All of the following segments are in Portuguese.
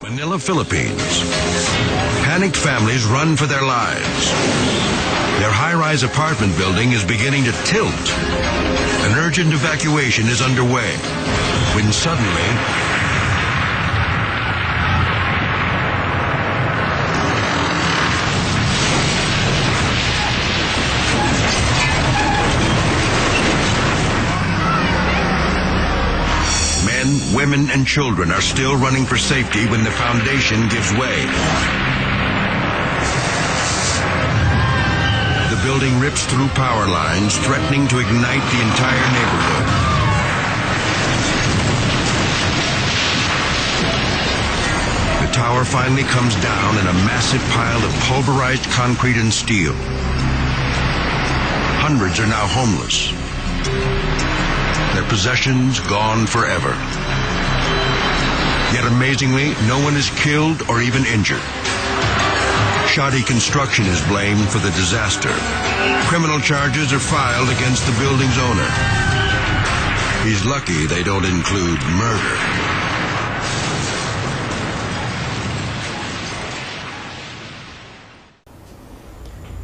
Manila, Philippines. Panicked families run for their lives. Their high-rise apartment building is beginning to tilt. An urgent evacuation is underway when suddenly men, women, and children are still running for safety when the foundation gives way. The building rips through power lines, threatening to ignite the entire neighborhood. The tower finally comes down in a massive pile of pulverized concrete and steel. Hundreds are now homeless. Their possessions gone forever. Yet amazingly, no one is killed or even injured. Shoddy construction is blamed for the disaster. Criminal charges are filed against the building's owner. He's lucky they don't include murder.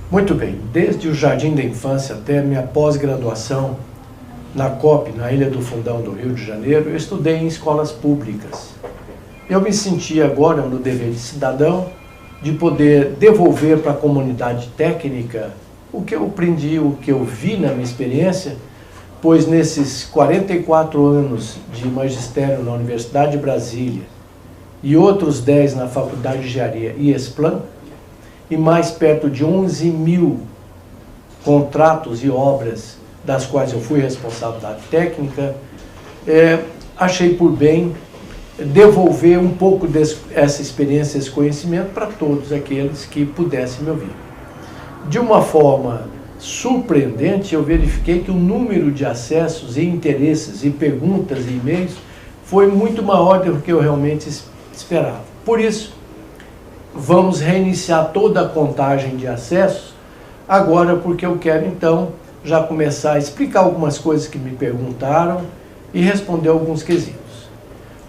Muito bem, desde o jardim da infância até minha pós-graduação na COP, na Ilha do Fundão do Rio de Janeiro, eu estudei em escolas públicas. Eu me senti agora no dever de cidadão de poder devolver para a comunidade técnica o que eu aprendi, o que eu vi na minha experiência, pois nesses 44 anos de magistério na Universidade de Brasília e outros 10 na Faculdade de Engenharia e ESPLAN, e mais perto de 11 mil contratos e obras das quais eu fui responsável da técnica, achei por bem devolver um pouco dessa experiência, esse conhecimento para todos aqueles que pudessem me ouvir. De uma forma surpreendente, eu verifiquei que o número de acessos e interesses e perguntas e e-mails foi muito maior do que eu realmente esperava. Por isso, vamos reiniciar toda a contagem de acessos agora, porque eu quero então já começar a explicar algumas coisas que me perguntaram e responder alguns quesitos.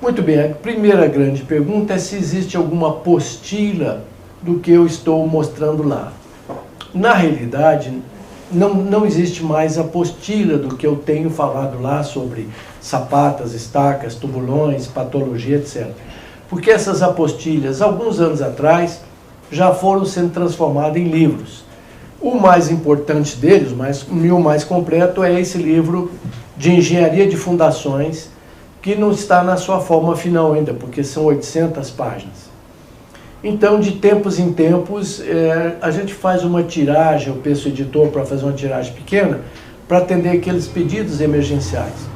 Muito bem, a primeira grande pergunta é se existe alguma apostila do que eu estou mostrando lá. Na realidade, não existe mais apostila do que eu tenho falado lá sobre sapatas, estacas, tubulões, patologia, etc. Porque essas apostilhas, alguns anos atrás, já foram sendo transformadas em livros. O mais importante deles, o mais completo, é esse livro de Engenharia de Fundações, que não está na sua forma final ainda, porque são 800 páginas. Então, de tempos em tempos, a gente faz uma tiragem, eu peço ao editor para fazer uma tiragem pequena, para atender aqueles pedidos emergenciais.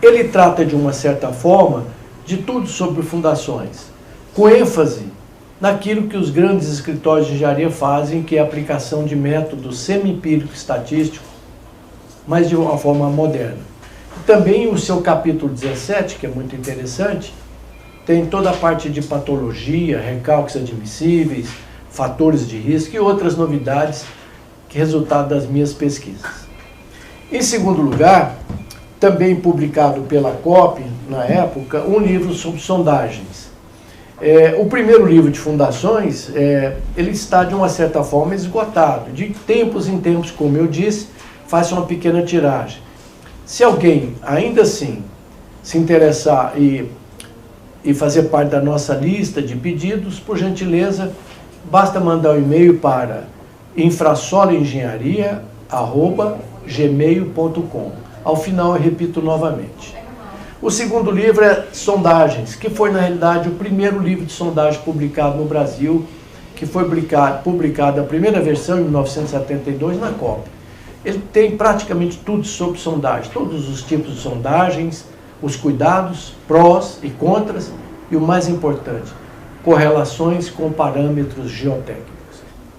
Ele trata, de uma certa forma, de tudo sobre fundações, com ênfase naquilo que os grandes escritórios de engenharia fazem, que é a aplicação de métodos semi-empírico estatístico, mas de uma forma moderna. Também o seu capítulo 17, que é muito interessante, tem toda a parte de patologia, recalques admissíveis, fatores de risco e outras novidades que resultado das minhas pesquisas. Em segundo lugar, também publicado pela COP, na época, um livro sobre sondagens. O primeiro livro de fundações, ele está de uma certa forma esgotado. De tempos em tempos, como eu disse, faço uma pequena tiragem. Se alguém ainda assim se interessar e fazer parte da nossa lista de pedidos, por gentileza, basta mandar um e-mail para infrasoloengenharia@gmail.com. Ao final eu repito novamente. O segundo livro é Sondagens, que foi na realidade o primeiro livro de sondagem publicado no Brasil, que foi publicado a primeira versão em 1972 na COP. Ele tem praticamente tudo sobre sondagem, todos os tipos de sondagens, os cuidados, prós e contras, e o mais importante, correlações com parâmetros geotécnicos.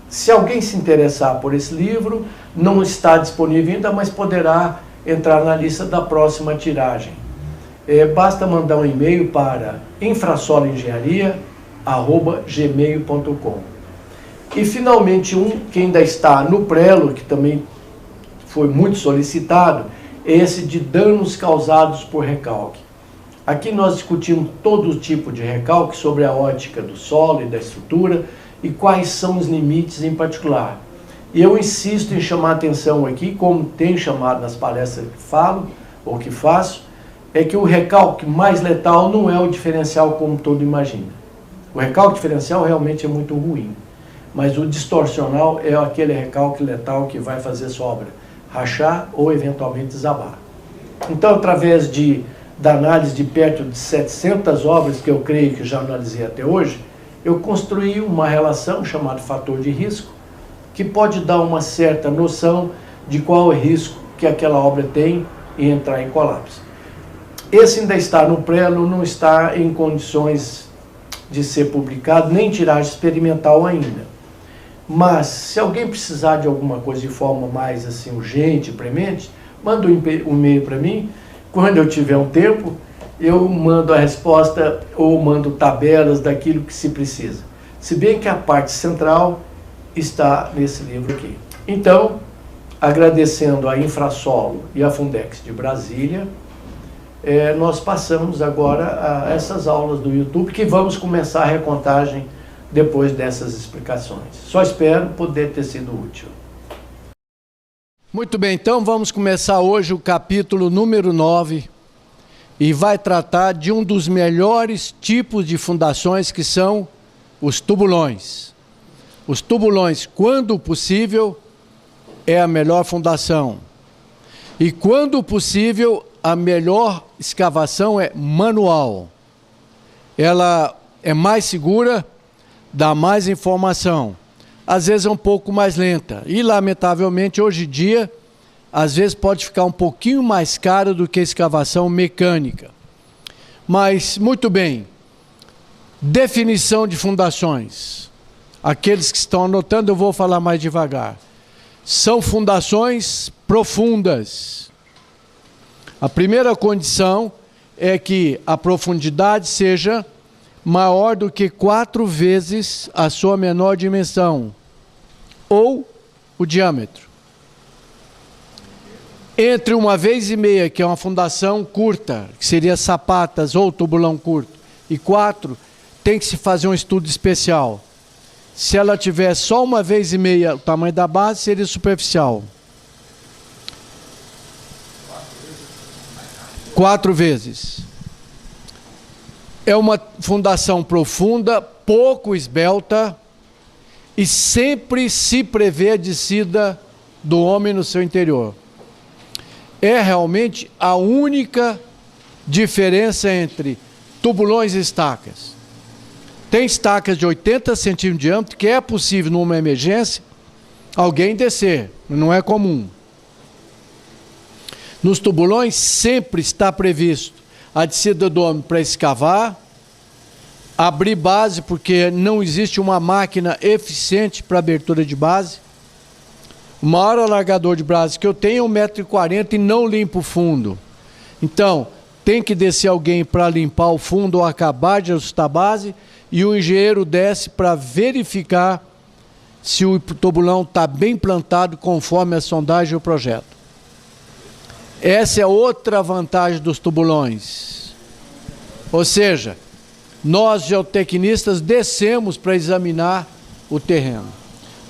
Se alguém se interessar por esse livro, não está disponível ainda, mas poderá entrar na lista da próxima tiragem. Basta mandar um e-mail para infrasoloengenharia@gmail.com. E finalmente que ainda está no prelo, que também foi muito solicitado, esse de danos causados por recalque. Aqui nós discutimos todo tipo de recalque sobre a ótica do solo e da estrutura e quais são os limites em particular. E eu insisto em chamar a atenção aqui, como tenho chamado nas palestras que falo ou que faço, é que o recalque mais letal não é o diferencial como todo imagina. O recalque diferencial realmente é muito ruim, mas o distorcional é aquele recalque letal que vai fazer sua obra rachar ou eventualmente desabar. Então, através da análise de perto de 700 obras que eu creio que já analisei até hoje, eu construí uma relação chamada fator de risco, que pode dar uma certa noção de qual é o risco que aquela obra tem em entrar em colapso. Esse ainda está no prelo, não está em condições de ser publicado, nem tiragem experimental ainda. Mas, se alguém precisar de alguma coisa de forma mais assim, urgente, premente, manda um e-mail para mim. Quando eu tiver um tempo, eu mando a resposta ou mando tabelas daquilo que se precisa. Se bem que a parte central está nesse livro aqui. Então, agradecendo a Infrasolo e a Fundex de Brasília, nós passamos agora a essas aulas do YouTube, que vamos começar a recontagem depois dessas explicações. Só espero poder ter sido útil. Muito bem, então vamos começar hoje o capítulo número 9 e vai tratar de um dos melhores tipos de fundações, que são os tubulões. Os tubulões, quando possível, é a melhor fundação. E quando possível, a melhor escavação é manual. Ela é mais segura, dá mais informação. Às vezes é um pouco mais lenta. E, lamentavelmente, hoje em dia, às vezes pode ficar um pouquinho mais caro do que a escavação mecânica. Mas, muito bem. Definição de fundações. Aqueles que estão anotando, eu vou falar mais devagar. São fundações profundas. A primeira condição é que a profundidade seja maior do que 4 vezes a sua menor dimensão, ou o diâmetro. Entre 1,5 vezes, que é uma fundação curta, que seria sapatas ou tubulão curto, e 4, tem que se fazer um estudo especial. Se ela tiver só 1,5 vezes o tamanho da base, seria superficial. 4 vezes. É uma fundação profunda, pouco esbelta, e sempre se prevê a descida do homem no seu interior. É realmente a única diferença entre tubulões e estacas. Tem estacas de 80 centímetros de diâmetro, que é possível, numa emergência, alguém descer, não é comum. Nos tubulões sempre está previsto a descida do homem para escavar, abrir base, porque não existe uma máquina eficiente para abertura de base. O maior alargador de base que eu tenho é 1,40 m e não limpo o fundo. Então, tem que descer alguém para limpar o fundo ou acabar de ajustar a base, e o engenheiro desce para verificar se o tubulão está bem plantado conforme a sondagem e o projeto. Essa é outra vantagem dos tubulões. Ou seja, nós geotecnistas descemos para examinar o terreno.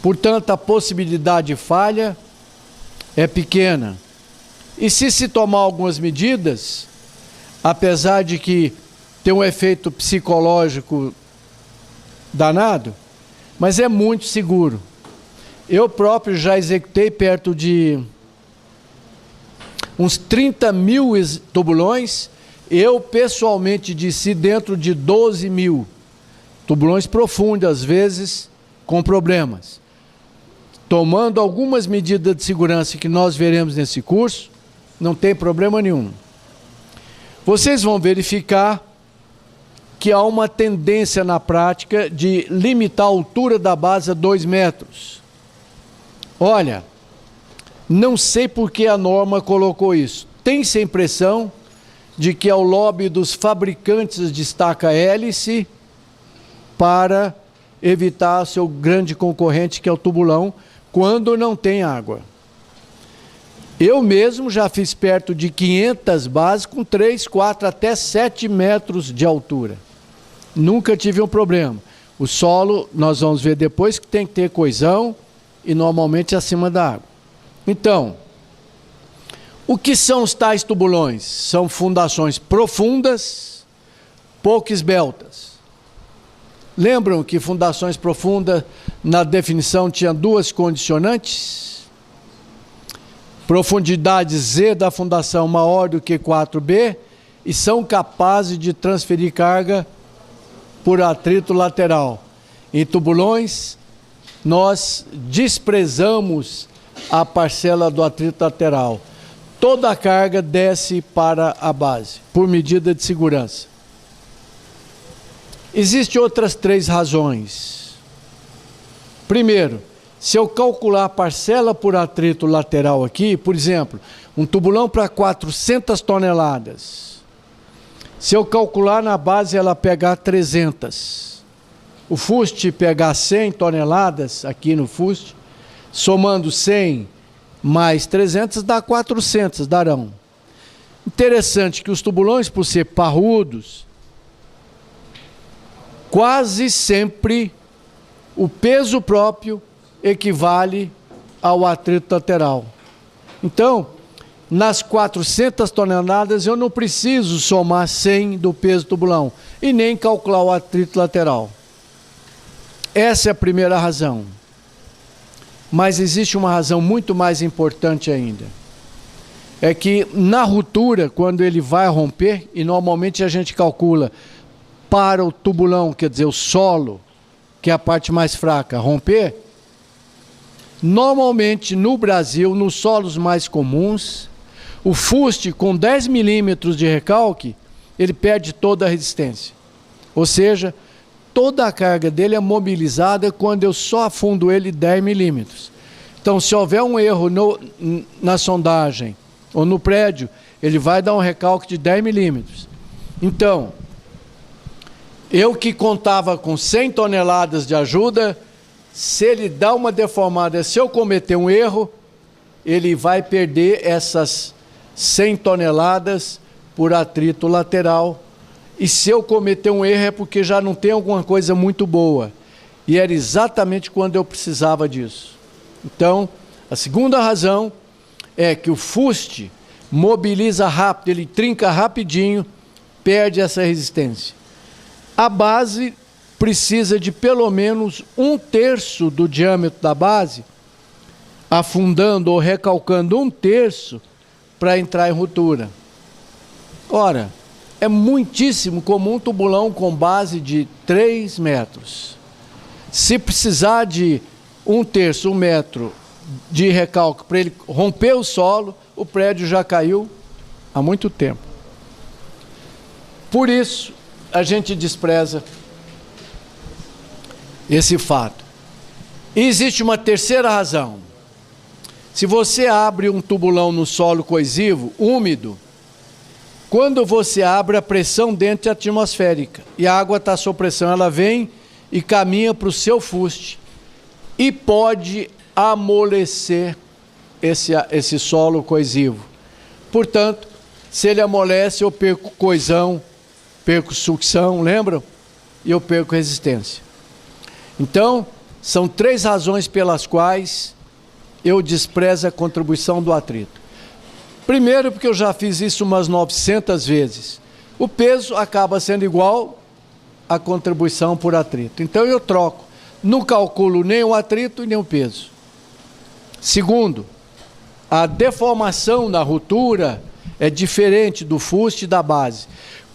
Portanto, a possibilidade de falha é pequena. E se tomar algumas medidas, apesar de que tem um efeito psicológico danado, mas é muito seguro. Eu próprio já executei perto de uns 30 mil tubulões. Eu pessoalmente desci dentro de 12 mil. Tubulões profundos, às vezes, com problemas. Tomando algumas medidas de segurança que nós veremos nesse curso, não tem problema nenhum. Vocês vão verificar que há uma tendência na prática de limitar a altura da base a 2 metros. Olha, não sei por que a norma colocou isso. Tem-se a impressão de que é o lobby dos fabricantes de estaca hélice para evitar seu grande concorrente, que é o tubulão, quando não tem água. Eu mesmo já fiz perto de 500 bases com 3, 4, até 7 metros de altura. Nunca tive um problema. O solo, nós vamos ver depois, que tem que ter coesão e normalmente acima da água. Então, o que são os tais tubulões? São fundações profundas, pouco esbeltas. Lembram que fundações profundas, na definição, tinha 2 condicionantes? Profundidade Z da fundação maior do que 4B e são capazes de transferir carga por atrito lateral. Em tubulões, nós desprezamos a parcela do atrito lateral. Toda a carga desce para a base, por medida de segurança. Existem outras 3 razões. Primeiro, se eu calcular a parcela por atrito lateral aqui, por exemplo, um tubulão para 400 toneladas, se eu calcular na base ela pegar 300, o fuste pegar 100 toneladas aqui no fuste, somando 100 mais 300 dá 400, darão. Interessante que os tubulões, por ser parrudos, quase sempre o peso próprio equivale ao atrito lateral. Então, nas 400 toneladas eu não preciso somar 100 do peso do tubulão e nem calcular o atrito lateral. Essa é a primeira razão. Mas existe uma razão muito mais importante ainda. É que na ruptura, quando ele vai romper, e normalmente a gente calcula para o tubulão, quer dizer, o solo, que é a parte mais fraca, romper, normalmente no Brasil, nos solos mais comuns, o fuste com 10 milímetros de recalque, ele perde toda a resistência. Ou seja, toda a carga dele é mobilizada quando eu só afundo ele 10 milímetros. Então, se houver um erro na sondagem ou no prédio, ele vai dar um recalque de 10 milímetros. Então, eu que contava com 100 toneladas de ajuda, se ele dá uma deformada, se eu cometer um erro, ele vai perder essas 100 toneladas por atrito lateral. E se eu cometer um erro é porque já não tem alguma coisa muito boa. E era exatamente quando eu precisava disso. Então, a segunda razão é que o fuste mobiliza rápido, ele trinca rapidinho, perde essa resistência. A base precisa de pelo menos 1/3 do diâmetro da base, afundando ou recalcando 1/3 para entrar em ruptura. Ora, é muitíssimo comum um tubulão com base de 3 metros. Se precisar de 1/3, 1 metro de recalque para ele romper o solo, o prédio já caiu há muito tempo. Por isso, a gente despreza esse fato. E existe uma terceira razão. Se você abre um tubulão no solo coesivo, úmido, quando você abre, a pressão dentro é atmosférica e a água está sob pressão, ela vem e caminha para o seu fuste e pode amolecer esse solo coesivo. Portanto, se ele amolece, eu perco coesão, perco sucção, lembram? E eu perco resistência. Então, são 3 razões pelas quais eu desprezo a contribuição do atrito. Primeiro, porque eu já fiz isso umas 900 vezes. O peso acaba sendo igual à contribuição por atrito. Então eu troco. Não calculo nem o atrito e nem o peso. Segundo, a deformação na ruptura é diferente do fuste e da base.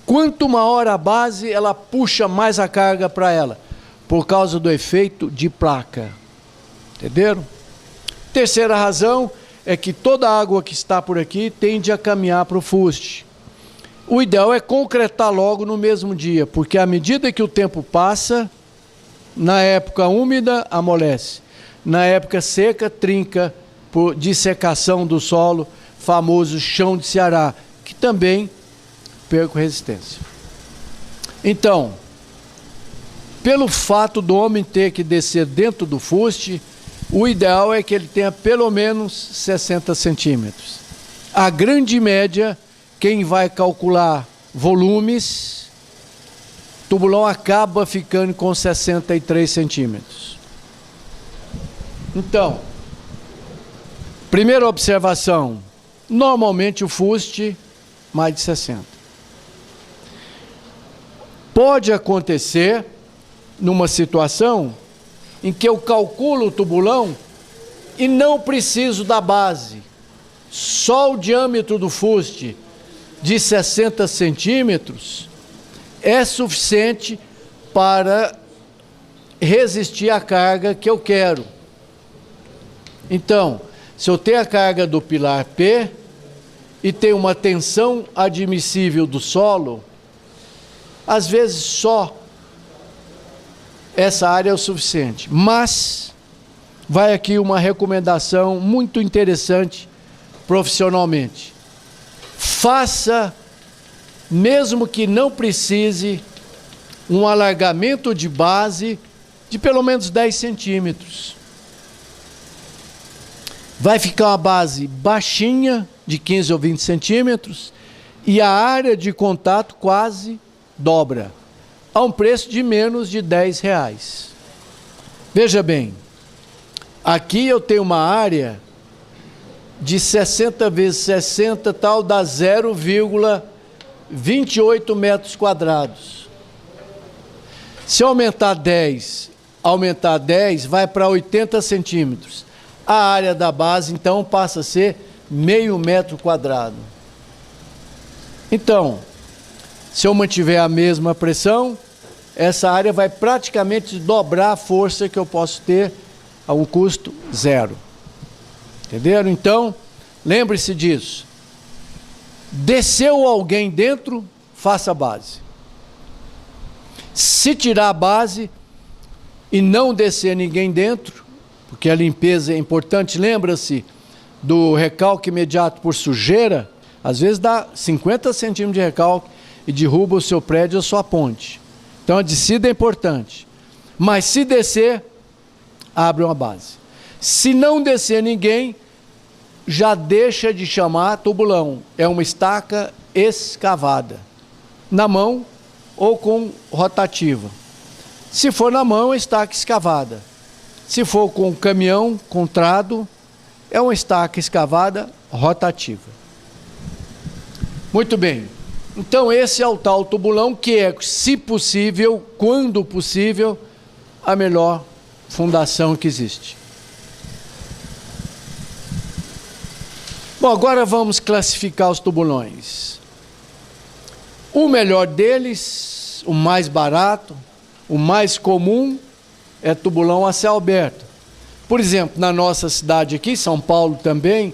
Quanto maior a base, ela puxa mais a carga para ela, por causa do efeito de placa. Entenderam? Terceira razão é que toda a água que está por aqui tende a caminhar para o fuste. O ideal é concretar logo no mesmo dia, porque à medida que o tempo passa, na época úmida, amolece. Na época seca, trinca por dissecação do solo, famoso chão de Ceará, que também perco resistência. Então, pelo fato do homem ter que descer dentro do fuste, O ideal é que ele tenha pelo menos 60 centímetros. A grande média, quem vai calcular volumes, tubulão acaba ficando com 63 centímetros. Então, primeira observação, normalmente o fuste mais de 60. Pode acontecer numa situação em que eu calculo o tubulão e não preciso da base. Só o diâmetro do fuste de 60 centímetros é suficiente para resistir à carga que eu quero. Então, se eu tenho a carga do pilar P e tenho uma tensão admissível do solo, às vezes só essa área é o suficiente. Mas vai aqui uma recomendação muito interessante profissionalmente. Faça, mesmo que não precise, um alargamento de base de pelo menos 10 centímetros. Vai ficar uma base baixinha, de 15 ou 20 centímetros, e a área de contato quase dobra, a um preço de menos de R$10. Veja bem, aqui eu tenho uma área de 60 vezes 60, tal, dá 0,28 metros quadrados. Se aumentar 10, vai para 80 centímetros. A área da base, então, passa a ser meio metro quadrado. Então, se eu mantiver a mesma pressão, essa área vai praticamente dobrar a força que eu posso ter a um custo zero. Entenderam? Então, lembre-se disso. Desceu alguém dentro, faça a base. Se tirar a base e não descer ninguém dentro, porque a limpeza é importante, lembra-se do recalque imediato por sujeira, às vezes dá 50 centímetros de recalque e derruba o seu prédio ou a sua ponte. Então a descida é importante. Mas se descer, abre uma base. Se não descer ninguém, já deixa de chamar tubulão. É uma estaca escavada, na mão ou com rotativa. Se for na mão, é estaca escavada. Se for com caminhão, com trado, é uma estaca escavada rotativa. Muito bem. Então esse é o tal tubulão que é, se possível, quando possível, a melhor fundação que existe. Bom, agora vamos classificar os tubulões. O melhor deles, o mais barato, o mais comum, é tubulão a céu aberto. Por exemplo, na nossa cidade aqui, São Paulo também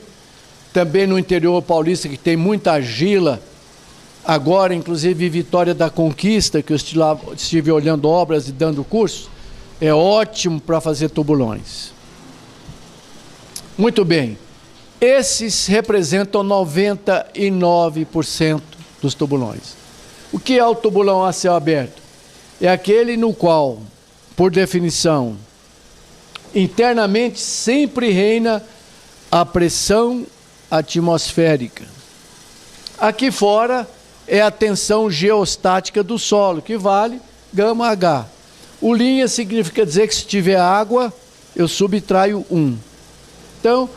no interior paulista, que tem muita argila, agora inclusive Vitória da Conquista, que eu estive olhando obras e dando curso, é ótimo para fazer tubulões. Muito bem, esses representam 99% dos tubulões. O que é o tubulão a céu aberto? É aquele no qual, por definição, internamente sempre reina a pressão atmosférica. Aqui fora é a tensão geostática do solo, que vale γH. O linha significa dizer que se tiver água, eu subtraio 1. Então,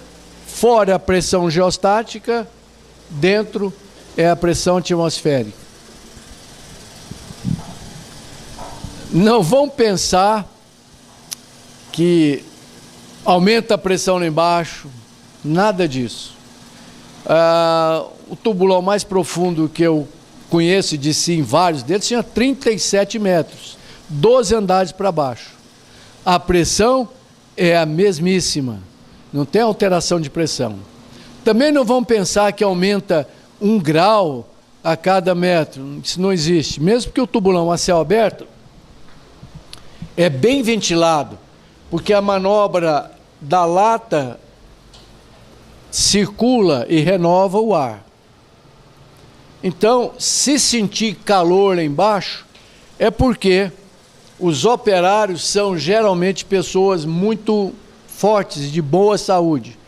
fora a pressão geostática, dentro é a pressão atmosférica. Não vão pensar que aumenta a pressão lá embaixo, nada disso. O tubulão mais profundo que eu conheço, e disse em vários deles, tinha 37 metros, 12 andares para baixo. A pressão é a mesmíssima, não tem alteração de pressão. Também não vão pensar que aumenta 1 grau a cada metro, isso não existe. Mesmo que o tubulão a céu aberto é bem ventilado, porque a manobra da lata circula e renova o ar. Então, se sentir calor lá embaixo, é porque os operários são geralmente pessoas muito fortes e de boa saúde.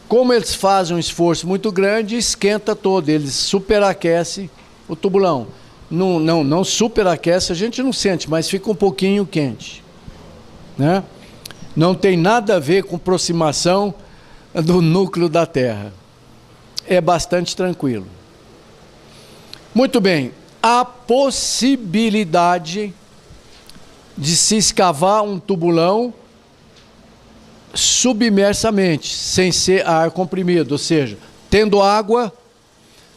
Como eles fazem um esforço muito grande, esquenta todo, eles superaquecem o tubulão. Não superaquece, a gente não sente, mas fica um pouquinho quente, né? Não tem nada a ver com aproximação do núcleo da Terra. É bastante tranquilo. Muito bem, há possibilidade de se escavar um tubulão submersamente, sem ser ar comprimido, ou seja, tendo água,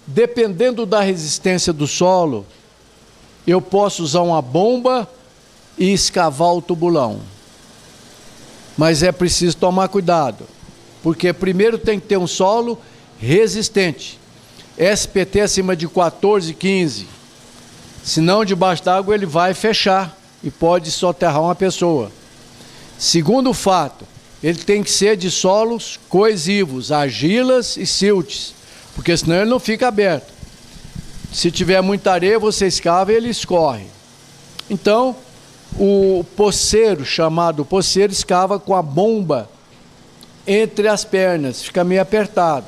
dependendo da resistência do solo, eu posso usar uma bomba e escavar o tubulão. Mas é preciso tomar cuidado, porque primeiro tem que ter um solo resistente, SPT acima de 14, 15, senão debaixo d'água ele vai fechar e pode soterrar uma pessoa. Segundo fato, ele tem que ser de solos coesivos, argilas e siltes, porque senão ele não fica aberto. Se tiver muita areia, você escava e ele escorre. Então, o poceiro, chamado poceiro, escava com a bomba entre as pernas, fica meio apertado.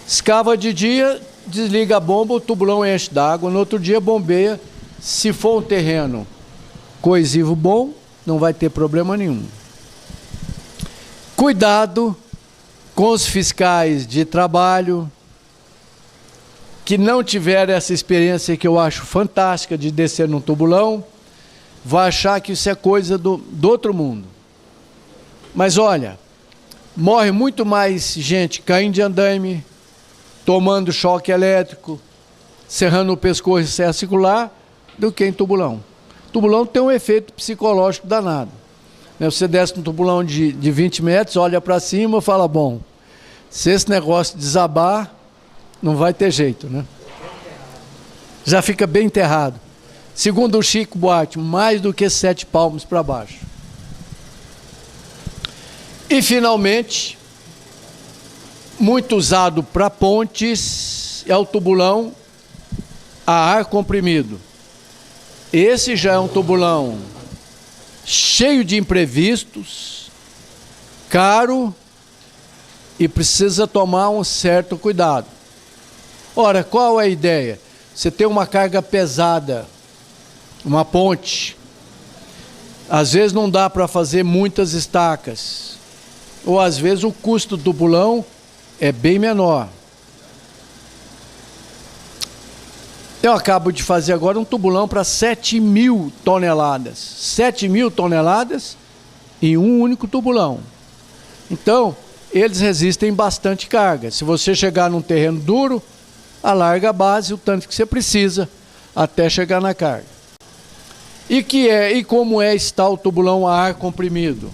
Escava de dia, desliga a bomba, o tubulão enche d'água, no outro dia bombeia. Se for um terreno coesivo bom, não vai ter problema nenhum. Cuidado com os fiscais de trabalho que não tiveram essa experiência que eu acho fantástica de descer num tubulão, vai achar que isso é coisa do outro mundo. Mas olha, morre muito mais gente caindo de andaime, tomando choque elétrico, serrando o pescoço circular, do que em tubulão. Tubulão tem um efeito psicológico danado. Você desce num tubulão de 20 metros, olha para cima e fala, bom, se esse negócio desabar, não vai ter jeito, né? Já fica bem enterrado. Segundo o Chico Buarque, mais do que 7 palmos para baixo. E, finalmente, muito usado para pontes, é o tubulão a ar comprimido. Esse já é um tubulão cheio de imprevistos, caro e precisa tomar um certo cuidado. Ora, qual é a ideia? Você tem uma carga pesada, uma ponte, às vezes não dá para fazer muitas estacas, ou às vezes o custo do tubulão é bem menor. Eu acabo de fazer agora um tubulão para 7.000 toneladas. 7.000 toneladas em um único tubulão. Então, eles resistem bastante carga. Se você chegar num terreno duro, alarga a base o tanto que você precisa até chegar na carga. E como está o tubulão a ar comprimido?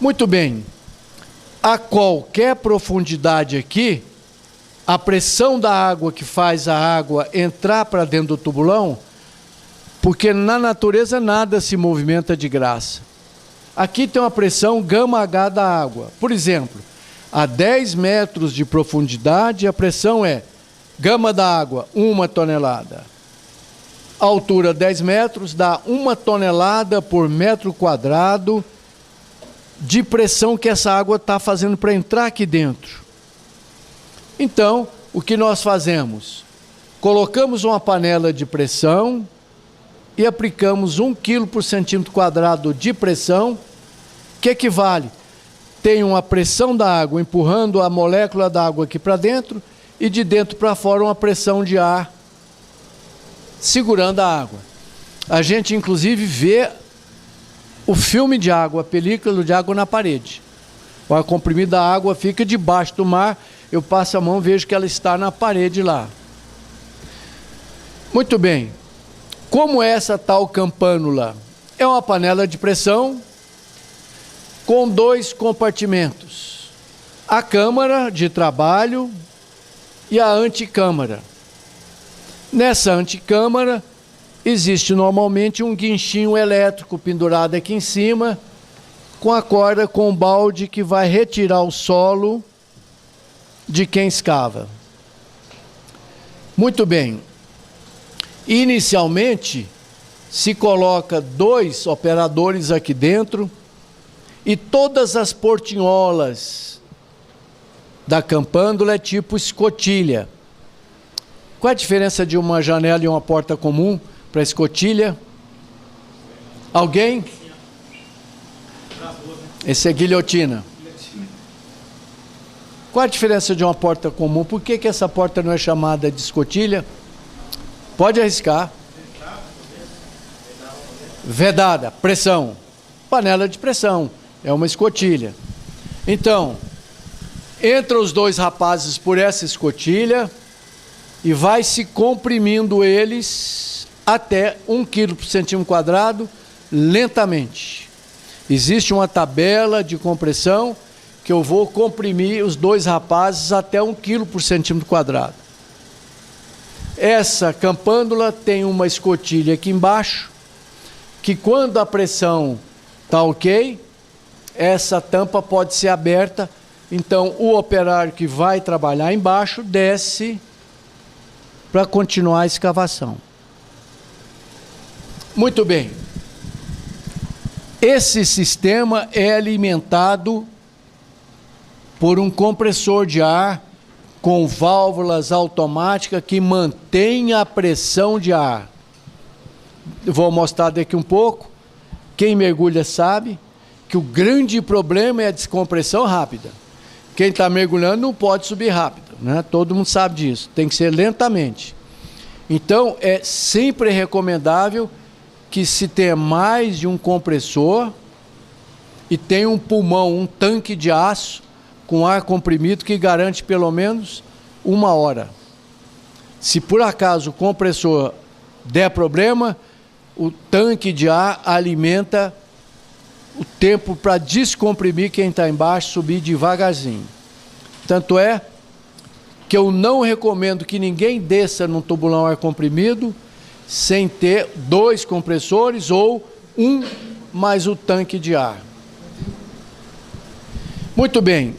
Muito bem. A qualquer profundidade aqui, a pressão da água que faz a água entrar para dentro do tubulão, porque na natureza nada se movimenta de graça. Aqui tem uma pressão γH da água. Por exemplo, a 10 metros de profundidade, a pressão é γ da água, 1 tonelada. A altura 10 metros dá 1 tonelada por metro quadrado de pressão que essa água está fazendo para entrar aqui dentro. Então, o que nós fazemos? Colocamos uma panela de pressão e aplicamos 1 kg por centímetro quadrado de pressão, que equivale, tem uma pressão da água empurrando a molécula da água aqui para dentro e de dentro para fora uma pressão de ar segurando a água. A gente inclusive vê o filme de água, a película de água na parede. O ar comprimido da água fica debaixo do mar, eu passo a mão e vejo que ela está na parede lá. Muito bem. Como é essa tal campânula? É uma panela de pressão com 2 compartimentos. A câmara de trabalho e a anticâmara. Nessa anticâmara existe normalmente um guinchinho elétrico pendurado aqui em cima, com a corda com um balde que vai retirar o solo de quem escava. Muito bem. Inicialmente, se coloca 2 operadores aqui dentro E todas as portinholas da campândula é tipo escotilha. Qual é a diferença de uma janela e uma porta comum para escotilha? Alguém? Esse é guilhotina. Qual a diferença de uma porta comum? Por que que essa porta não é chamada de escotilha? Pode arriscar. Vedada, pressão. Panela de pressão, é uma escotilha. Então, entra os dois rapazes por essa escotilha e vai se comprimindo eles até 1 kg por centímetro quadrado, lentamente. Existe uma tabela de compressão que eu vou comprimir os dois rapazes até 1 kg por centímetro quadrado. Essa campândula tem uma escotilha aqui embaixo, que quando a pressão está ok, essa tampa pode ser aberta, então o operário que vai trabalhar embaixo desce para continuar a escavação. Muito bem. Esse sistema é alimentado por um compressor de ar com válvulas automáticas que mantém a pressão de ar. Eu vou mostrar daqui um pouco. Quem mergulha sabe que o grande problema é a descompressão rápida. Quem está mergulhando não pode subir rápido, né? Todo mundo sabe disso, tem que ser lentamente. Então, é sempre recomendável que se tenha mais de um compressor e tenha um pulmão, um tanque de aço com ar comprimido que garante pelo menos 1 hora. Se por acaso o compressor der problema, o tanque de ar alimenta o tempo para descomprimir quem está embaixo, subir devagarzinho. Tanto é que eu não recomendo que ninguém desça num tubulão ar comprimido sem ter 2 compressores ou 1 mais o tanque de ar. Muito bem.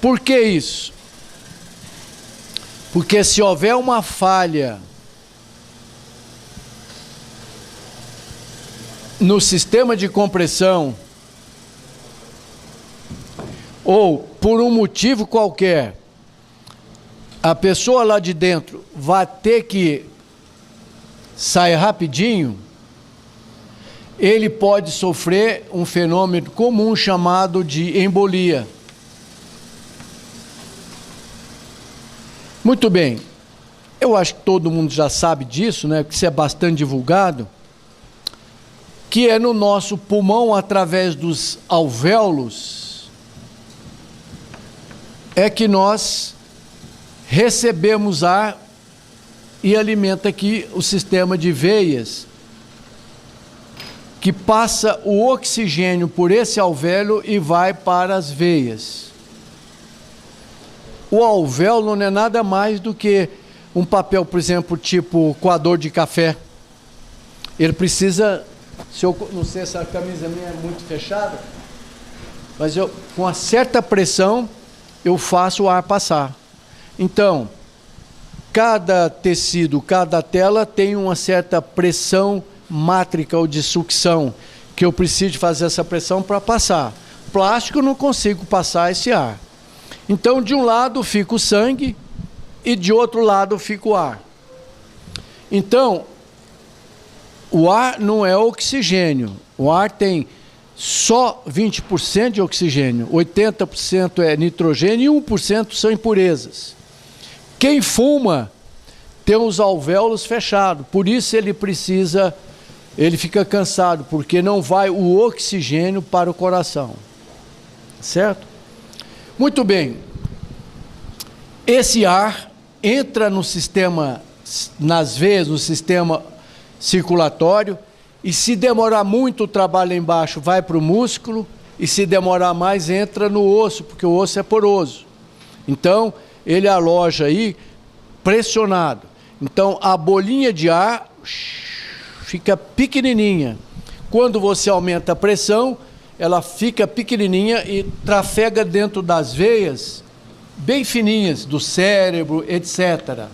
Por que isso? Porque se houver uma falha no sistema de compressão, ou por um motivo qualquer, a pessoa lá de dentro vai ter que sair rapidinho, ele pode sofrer um fenômeno comum chamado de embolia. Muito bem, eu acho que todo mundo já sabe disso, né? Porque isso é bastante divulgado, que é no nosso pulmão, através dos alvéolos, é que nós recebemos ar e alimenta aqui o sistema de veias, que passa o oxigênio por esse alvéolo e vai para as veias. O alvéolo não é nada mais do que um papel, por exemplo, tipo coador de café. Ele precisa, não sei se a camisa minha é muito fechada, mas com uma certa pressão eu faço o ar passar. Então, cada tecido, cada tela tem uma certa pressão mátrica ou de sucção, que eu preciso fazer essa pressão para passar. Plástico eu não consigo passar esse ar. Então, de um lado fica o sangue e de outro lado fica o ar. Então, o ar não é oxigênio. O ar tem só 20% de oxigênio, 80% é nitrogênio e 1% são impurezas. Quem fuma tem os alvéolos fechados, por isso ele fica cansado, porque não vai o oxigênio para o coração. Certo? Muito bem. Esse ar entra no sistema, nas veias, no sistema circulatório, e se demorar muito o trabalho lá embaixo, vai para o músculo, e se demorar mais, entra no osso, porque o osso é poroso. Então, ele aloja aí pressionado. Então, a bolinha de ar fica pequenininha. Quando você aumenta a pressão, ela fica pequenininha e trafega dentro das veias bem fininhas, do cérebro, etc.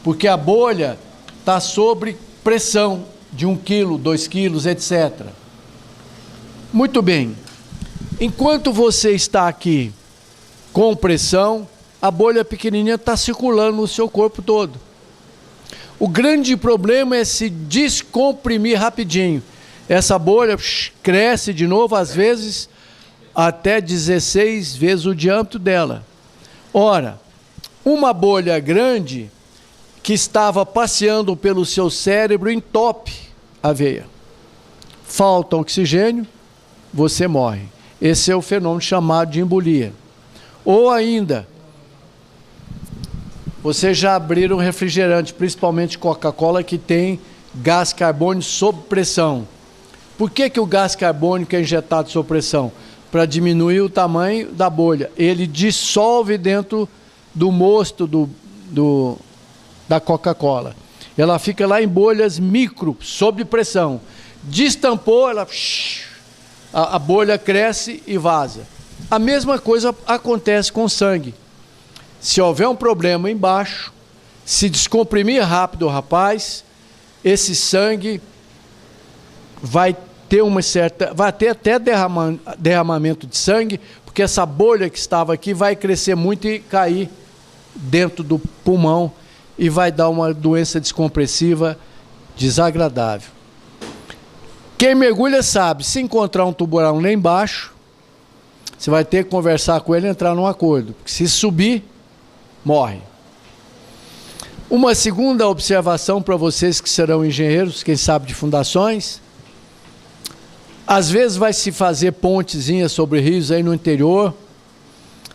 Porque a bolha está sob pressão de 1 quilo, 2 quilos, etc. Muito bem. Enquanto você está aqui com pressão, a bolha pequenininha está circulando no seu corpo todo. O grande problema é se descomprimir rapidinho. Essa bolha cresce de novo, às vezes até 16 vezes o diâmetro dela. Ora, uma bolha grande que estava passeando pelo seu cérebro entope a veia. Falta oxigênio, você morre. Esse é o fenômeno chamado de embolia. Ou ainda, vocês já abriram refrigerante, principalmente Coca-Cola, que tem gás carbônico sob pressão. Por que o gás carbônico é injetado sob pressão? Para diminuir o tamanho da bolha. Ele dissolve dentro do mosto da Coca-Cola. Ela fica lá em bolhas micro, sob pressão. Destampou, a bolha cresce e vaza. A mesma coisa acontece com o sangue. Se houver um problema embaixo, se descomprimir rápido o rapaz, esse sangue vai ter até derramamento de sangue, porque essa bolha que estava aqui vai crescer muito e cair dentro do pulmão e vai dar uma doença descompressiva desagradável. Quem mergulha sabe, se encontrar um tubarão lá embaixo, você vai ter que conversar com ele e entrar num acordo, porque se subir, morre. Uma segunda observação para vocês que serão engenheiros, quem sabe de fundações, às vezes vai se fazer pontezinhas sobre rios aí no interior,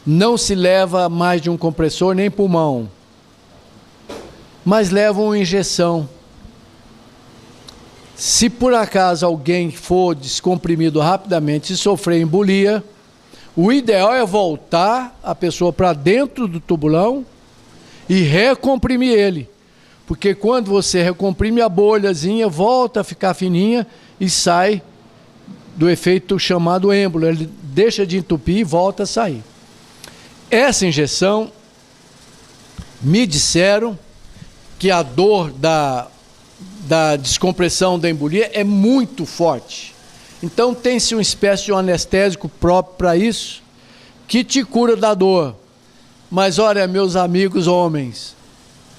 não se leva mais de um compressor nem pulmão, mas leva uma injeção. Se por acaso alguém for descomprimido rapidamente e sofrer embolia, o ideal é voltar a pessoa para dentro do tubulão e recomprimir ele. Porque quando você recomprime, a bolhazinha volta a ficar fininha e sai do efeito chamado êmbolo. Ele deixa de entupir e volta a sair. Essa injeção, me disseram que a dor da descompressão da embolia é muito forte. Então tem-se uma espécie de um anestésico próprio para isso, que te cura da dor. Mas olha, meus amigos homens,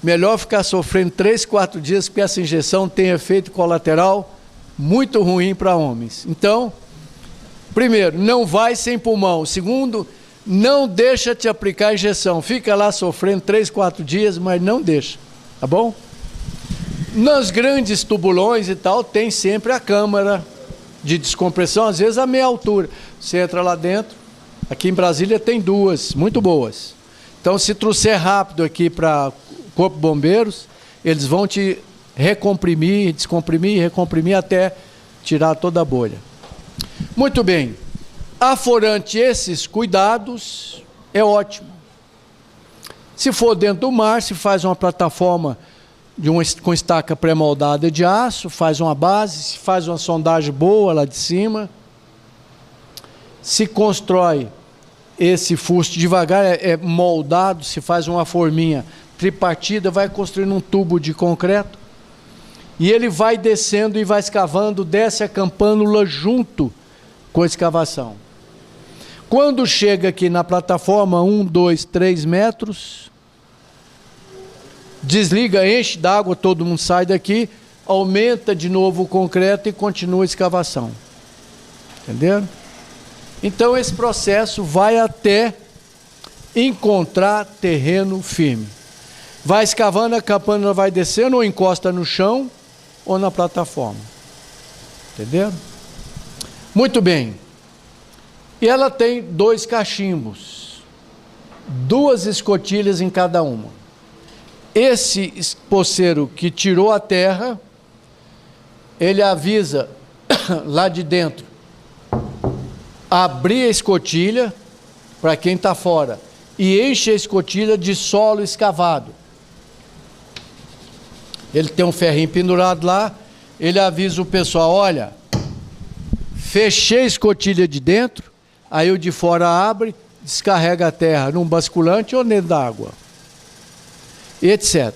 melhor ficar sofrendo 3, 4 dias, porque essa injeção tem efeito colateral muito ruim para homens. Então, primeiro, não vai sem pulmão. Segundo, não deixa te aplicar a injeção. Fica lá sofrendo 3, 4 dias, mas não deixa, tá bom? Nos grandes tubulões e tal, tem sempre a câmara de descompressão, às vezes a meia altura. Você entra lá dentro, aqui em Brasília tem 2, muito boas. Então, se trouxer rápido aqui para o Corpo de Bombeiros, eles vão te recomprimir, descomprimir, recomprimir até tirar toda a bolha. Muito bem. Aforante esses cuidados, é ótimo. Se for dentro do mar, se faz uma plataforma com estaca pré-moldada de aço, faz uma base, se faz uma sondagem boa lá de cima, se constrói esse fuste devagar, é moldado, se faz uma forminha tripartida, vai construindo um tubo de concreto, e ele vai descendo e vai escavando, desce a campânula junto com a escavação. Quando chega aqui na plataforma 1, 2, 3 metros, desliga, enche d'água, todo mundo sai daqui, aumenta de novo o concreto e continua a escavação. Entenderam? Então esse processo vai até encontrar terreno firme. Vai escavando, a campânula vai descendo, ou encosta no chão, ou na plataforma. Entenderam? Muito bem. E ela tem 2 cachimbos, 2 escotilhas em cada uma. Esse poceiro que tirou a terra, ele avisa lá de dentro, abrir a escotilha para quem está fora e enche a escotilha de solo escavado. Ele tem um ferrinho pendurado lá, ele avisa o pessoal, olha, fechei a escotilha de dentro, aí o de fora abre, descarrega a terra num basculante ou dentro da água, etc.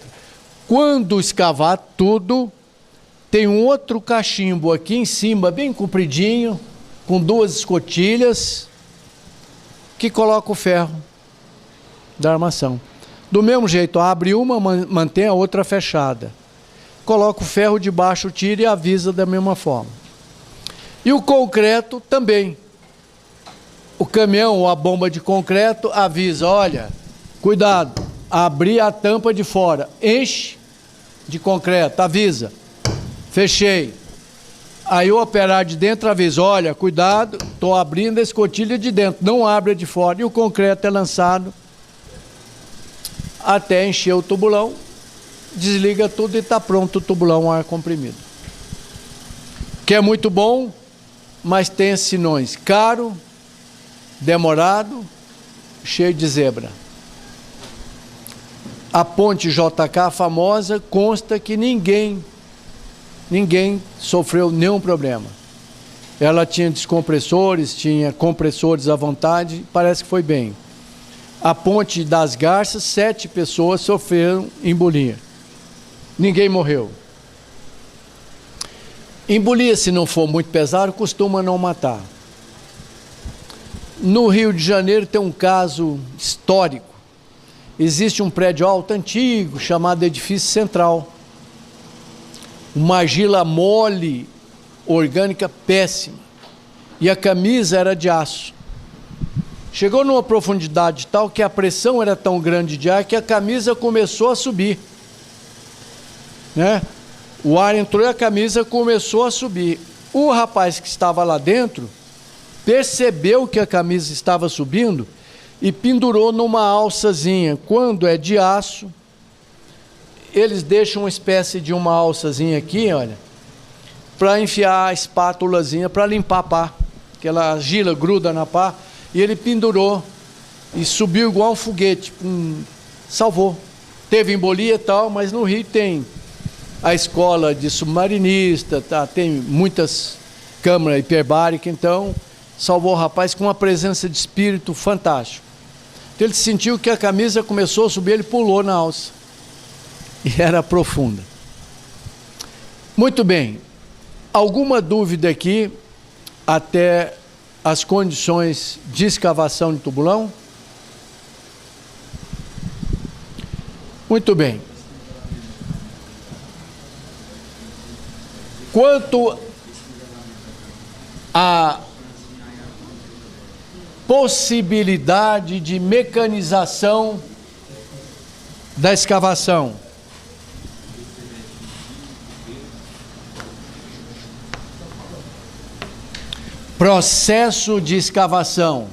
Quando escavar tudo, tem um outro cachimbo aqui em cima, bem compridinho, com 2 escotilhas, que coloca o ferro da armação. Do mesmo jeito, abre uma, mantém a outra fechada. Coloca o ferro debaixo, tira e avisa da mesma forma. E o concreto também. O caminhão ou a bomba de concreto avisa, olha, cuidado, abri a tampa de fora, enche de concreto, avisa, fechei. Aí o operário de dentro avisa, olha, cuidado, estou abrindo a escotilha de dentro, não abre a de fora. E o concreto é lançado até encher o tubulão, desliga tudo e está pronto o tubulão ar comprimido. Que é muito bom, mas tem esses sinões: caro, demorado, cheio de zebra. A ponte JK famosa, consta que ninguém sofreu nenhum problema. Ela tinha descompressores, tinha compressores à vontade, parece que foi bem. A ponte das Garças, 7 pessoas sofreram embolia. Ninguém morreu. Embolia, se não for muito pesado, costuma não matar. No Rio de Janeiro tem um caso histórico. Existe um prédio alto antigo chamado Edifício Central. Uma argila mole, orgânica, péssima. E a camisa era de aço. Chegou numa profundidade tal que a pressão era tão grande de ar que a camisa começou a subir. Né? O ar entrou e a camisa começou a subir. O rapaz que estava lá dentro percebeu que a camisa estava subindo e pendurou numa alçazinha. Quando é de aço, eles deixam uma espécie de uma alçazinha aqui, olha, para enfiar a espátulazinha para limpar a pá. Aquela argila gruda na pá. E ele pendurou e subiu igual um foguete. Salvou. Teve embolia e tal, mas no Rio tem a escola de submarinista, tá? Tem muitas câmaras hiperbáricas, então salvou o rapaz com uma presença de espírito fantástico. Então ele sentiu que a camisa começou a subir, ele pulou na alça. E era profunda. Muito bem. Alguma dúvida aqui até as condições de escavação de tubulão? Muito bem. Quanto à possibilidade de mecanização da escavação, processo de escavação.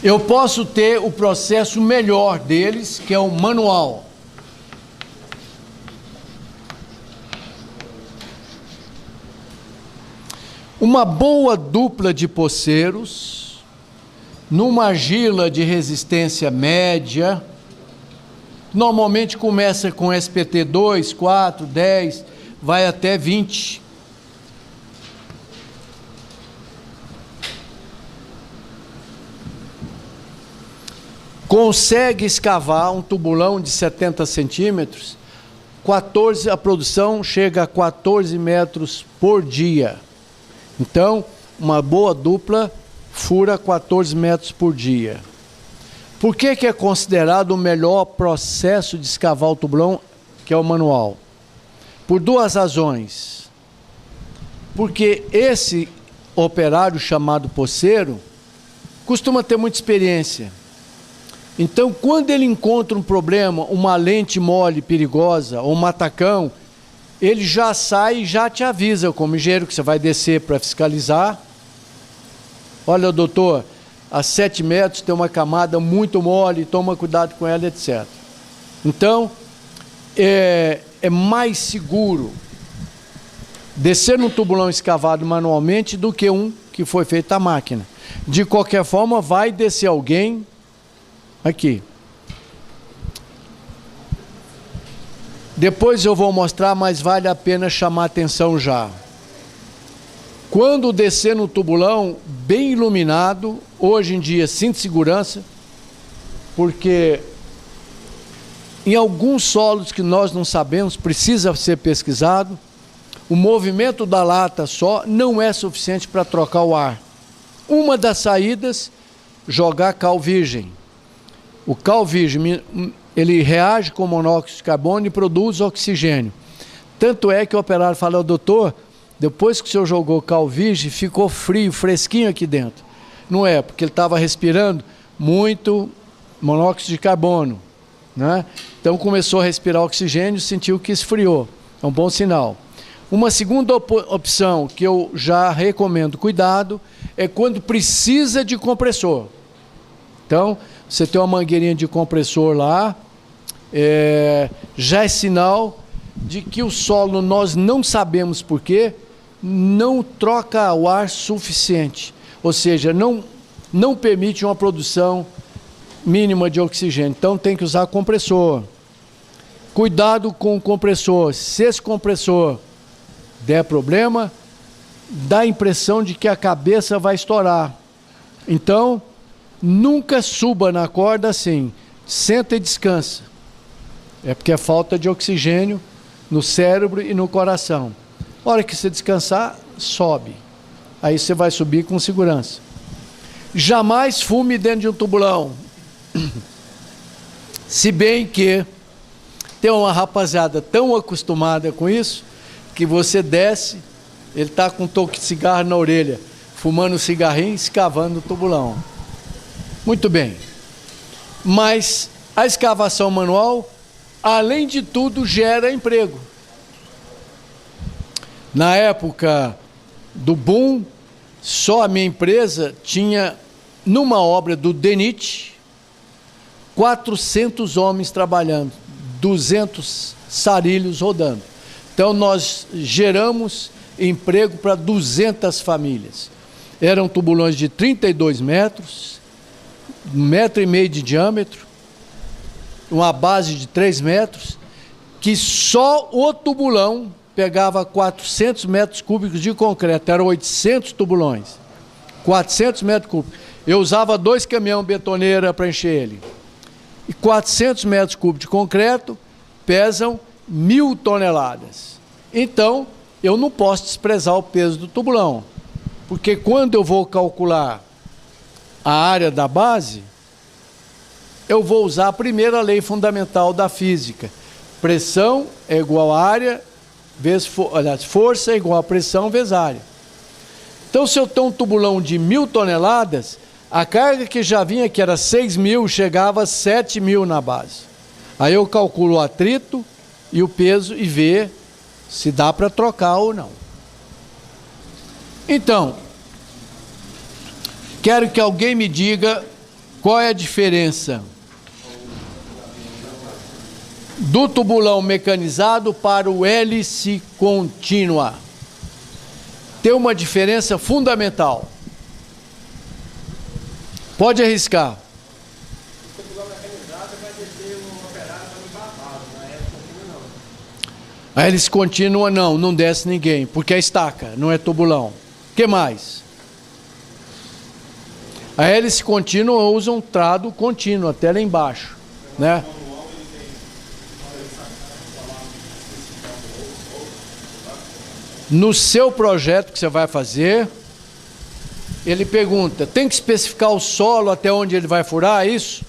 Eu posso ter o processo melhor deles, que é o manual. Uma boa dupla de poceiros, numa argila de resistência média, normalmente começa com SPT 2, 4, 10, vai até 20. Consegue escavar um tubulão de 70 centímetros, a produção chega a 14 metros por dia. Então, uma boa dupla fura 14 metros por dia. Por que é considerado o melhor processo de escavar o tubulão, que é o manual? Por duas razões. Porque esse operário chamado poceiro costuma ter muita experiência. Então, quando ele encontra um problema, uma lente mole perigosa ou um matacão, ele já sai e já te avisa como engenheiro que você vai descer para fiscalizar. Olha, doutor, a 7 metros tem uma camada muito mole, toma cuidado com ela, etc. Então, é mais seguro descer num tubulão escavado manualmente do que um que foi feito à máquina. De qualquer forma, vai descer alguém aqui. Depois eu vou mostrar, mas vale a pena chamar a atenção já. Quando descer no tubulão bem iluminado, hoje em dia cinto de segurança, porque em alguns solos que nós não sabemos, precisa ser pesquisado, o movimento da lata só não é suficiente para trocar o ar. Uma das saídas, jogar cal virgem. O cal virgem, ele reage com monóxido de carbono e produz oxigênio. Tanto é que o operário fala: doutor, depois que o senhor jogou cal virgem, ficou frio, fresquinho aqui dentro. Não é, porque ele estava respirando muito monóxido de carbono, né? Então começou a respirar oxigênio, sentiu que esfriou. É um bom sinal. Uma segunda opção que eu já recomendo cuidado é quando precisa de compressor. Então, você tem uma mangueirinha de compressor lá, já é sinal de que o solo, nós não sabemos por quê, não troca o ar suficiente. Ou seja, não permite uma produção mínima de oxigênio. Então tem que usar compressor. Cuidado com o compressor. Se esse compressor der problema, dá a impressão de que a cabeça vai estourar. Então, nunca suba na corda assim. Senta e descansa. É porque é falta de oxigênio no cérebro e no coração. A hora que você descansar, sobe. Aí você vai subir com segurança. Jamais fume dentro de um tubulão. Se bem que tem uma rapaziada tão acostumada com isso, que você desce, ele está com um toque de cigarro na orelha, fumando um cigarrinho e escavando o tubulão. Muito bem. Mas a escavação manual, além de tudo, gera emprego. Na época do boom, só a minha empresa tinha, numa obra do DENIT, 400 homens trabalhando, 200 sarilhos rodando. Então nós geramos emprego para 200 famílias. Eram tubulões de 32 metros, 1,5 metro de diâmetro, uma base de 3 metros, que só o tubulão pegava 400 metros cúbicos de concreto. Eram 800 tubulões, 400 metros cúbicos. Eu usava 2 caminhões betoneira para encher ele. E 400 metros cúbicos de concreto pesam 1.000 toneladas. Então, eu não posso desprezar o peso do tubulão, porque quando eu vou calcular a área da base, eu vou usar a primeira lei fundamental da física. Pressão é igual a área, vezes força é igual a pressão vezes área. Então, se eu tenho um tubulão de 1.000 toneladas, a carga que já vinha, que era 6.000, chegava a 7.000 na base. Aí eu calculo o atrito e o peso e ver se dá para trocar ou não. Então, quero que alguém me diga qual é a diferença do tubulão mecanizado para o hélice contínua. Tem uma diferença fundamental. Pode arriscar. O tubulão mecanizado vai descer o operário para no babado, na hélice contínua não. A hélice contínua não desce ninguém, porque é estaca, não é tubulão. O que mais? A hélice contínua usa um trado contínuo, até lá embaixo, né? No seu projeto que você vai fazer, ele pergunta, tem que especificar o solo até onde ele vai furar, isso?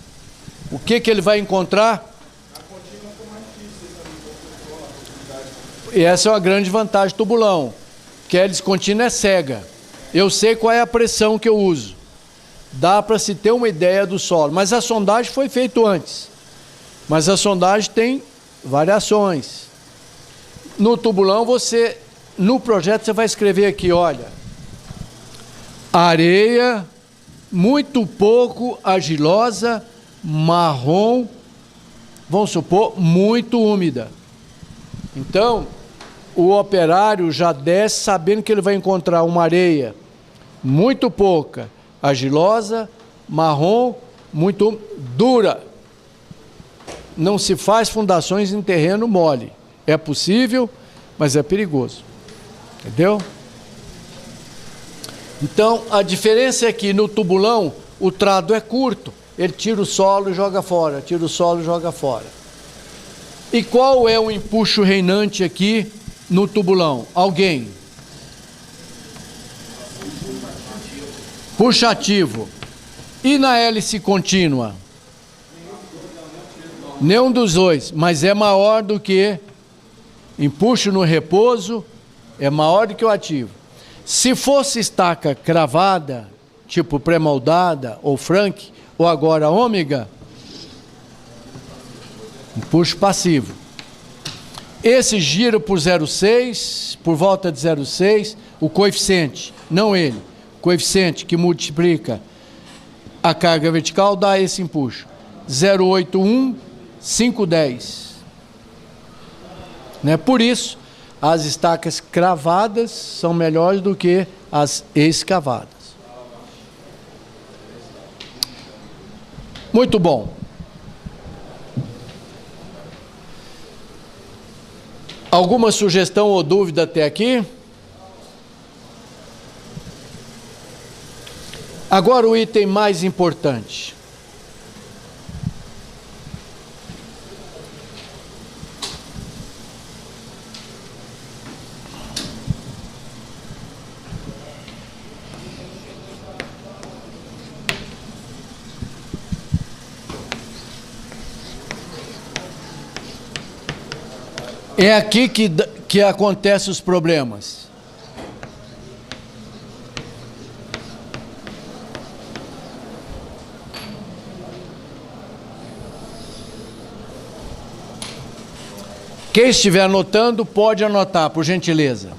O que ele vai encontrar? E essa é uma grande vantagem do tubulão, que a hélice contínua é cega. Eu sei qual é a pressão que eu uso. Dá para se ter uma ideia do solo. Mas a sondagem foi feita antes. Mas a sondagem tem variações. No tubulão, no projeto, você vai escrever aqui, olha, areia, muito pouco argilosa, marrom, vamos supor, muito úmida. Então, o operário já desce sabendo que ele vai encontrar uma areia muito pouca, argilosa, marrom, muito dura. Não se faz fundações em terreno mole. É possível, mas é perigoso. Entendeu? Então, a diferença é que no tubulão, o trado é curto. ele tira o solo e joga fora, tira o solo e joga fora. E qual é o empuxo reinante aqui no tubulão? Alguém? Puxativo. E na hélice contínua? Nenhum dos dois, mas é maior do que empuxo no repouso, é maior do que o ativo. Se fosse estaca cravada, tipo pré-moldada, ou Frank, ou agora ômega, empuxo passivo. Esse gira por 0,6, por volta de 0,6, o coeficiente, não ele, o coeficiente que multiplica a carga vertical dá esse empuxo, 0,81, 5,10. Né? Por isso, as estacas cravadas são melhores do que as escavadas. Muito bom. Alguma sugestão ou dúvida até aqui? Agora o item mais importante. É aqui que acontecem os problemas. Quem estiver anotando, pode anotar, por gentileza.